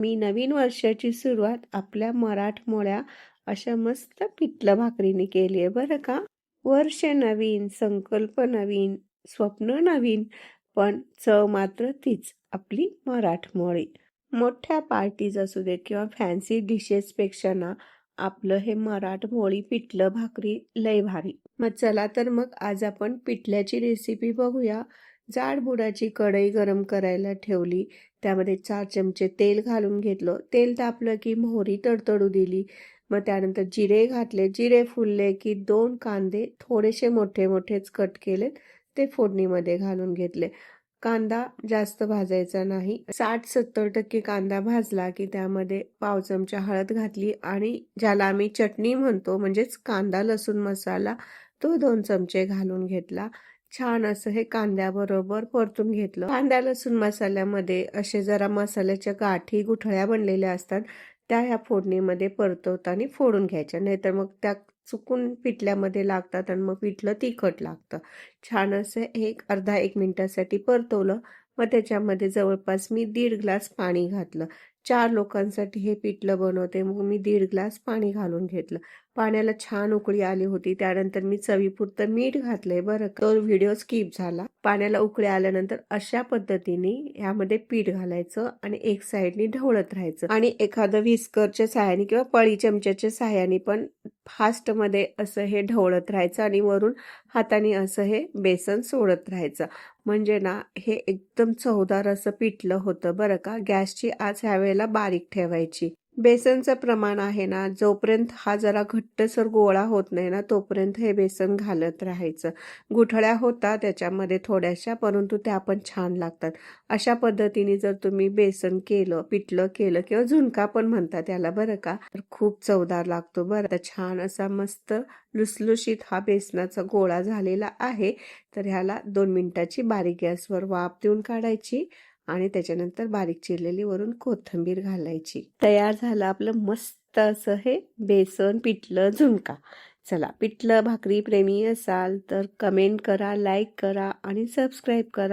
मी नवीन वर्षाची सुरुवात आपल्या मराठमोळ्या अशा मस्त पिठलं भाकरीने केली आहे बरं का. वर्ष नवीन, संकल्प नवीन, स्वप्न नवीन, पण चव मात्र तीच आपली मराठमोळी. मोठ्या पार्टीज असू देत किंवा फॅन्सी डिशेसपेक्षा ना आपलं हे मराठमोळी पिठलं भाकरी लय भारी. मग चला तर मग आज आपण पिठल्याची रेसिपी बघूया. जाड बुडाची कढई गरम करायला ठेवली. त्यामध्ये 4 चमचे तेल घालून घेतलं. तेल तापलं की मोहरी तडतडू दिली. मग त्यानंतर जिरे घातले. जिरे फुलले की 2 कांदे थोडेसे मोठे मोठेच कट केलेत ते फोडणीमध्ये घालून घेतले. कांदा जास्त भाजायचा नाही. 60-70% कांदा भाजला की त्यामध्ये पाव चमचा हळद घातली आणि ज्याला आम्ही चटणी म्हणतो म्हणजेच कांदा लसूण मसाला तो 2 चमचे घालून घेतला. छान असं हे कांद्याबरोबर परतून घेतलं. कांदा लसूण मसाल्यामध्ये असे जरा मसाल्याच्या गाठी गुठळ्या बनलेल्या असतात त्या ह्या फोडणीमध्ये परतवताना फोडून घ्यायच्या, नाहीतर मग त्या चुकून पिठल्यामध्ये लागतात आणि मग पिठलं तिखट लागतं. छान असं अर्धा एक मिनिटासाठी परतवलं. मग त्याच्यामध्ये जवळपास मी 1.5 ग्लास पाणी घातलं. 4 लोकांसाठी हे पिठलं बनवते, मग मी 1.5 ग्लास पाणी घालून घेतलं. पाण्याला छान उकळी आली होती. त्यानंतर मी चवीपुरतं मीठ घातलंय बरं का, तो व्हिडिओ स्किप झाला. पाण्याला उकळी आल्यानंतर अशा पद्धतीने यामध्ये पीठ घालायचं आणि एक साईडनी ढवळत राहायचं आणि एखादं व्हिस्करच्या सहाय्याने किंवा पळी चमच्याच्या सहाय्याने पण फास्ट मध्ये असं हे ढवळत राहायचं आणि वरून हाताने असं हे बेसन सोडत राहायचं. म्हणजे ना हे एकदम चवदार असं पिठलं होतं बरं का. गॅसची आच ह्यावेळेला बारीक ठेवायची. बेसनचं प्रमाण आहे ना, जोपर्यंत हा जरा घट्टसर गोळा होत नाही ना तोपर्यंत हे बेसन घालत राहायचं. गुठळ्या होतात त्याच्यामध्ये थोड्याशा, परंतु त्या पण छान लागतात. अशा पद्धतीने जर तुम्ही बेसन केलं, पिठलं केलं किंवा झुणका पण म्हणतात त्याला बरं का, तर खूप चवदार लागतो बरं. आता छान असा मस्त लुसलुशीत हा बेसनाचा गोळा झालेला आहे. तर ह्याला 2 मिनिटाची बारीक गॅसवर वाफ देऊन काढायची आणि त्याच्यानंतर बारीक चिरलेली वरून कोथिंबीर घालायची. तयार झालं आपलं मस्त असं हे बेसन पिठलं झुणका. चला, पिठलं भाकरी प्रेमी असाल तर कमेंट करा, लाईक करा आणि सबस्क्राईब करा.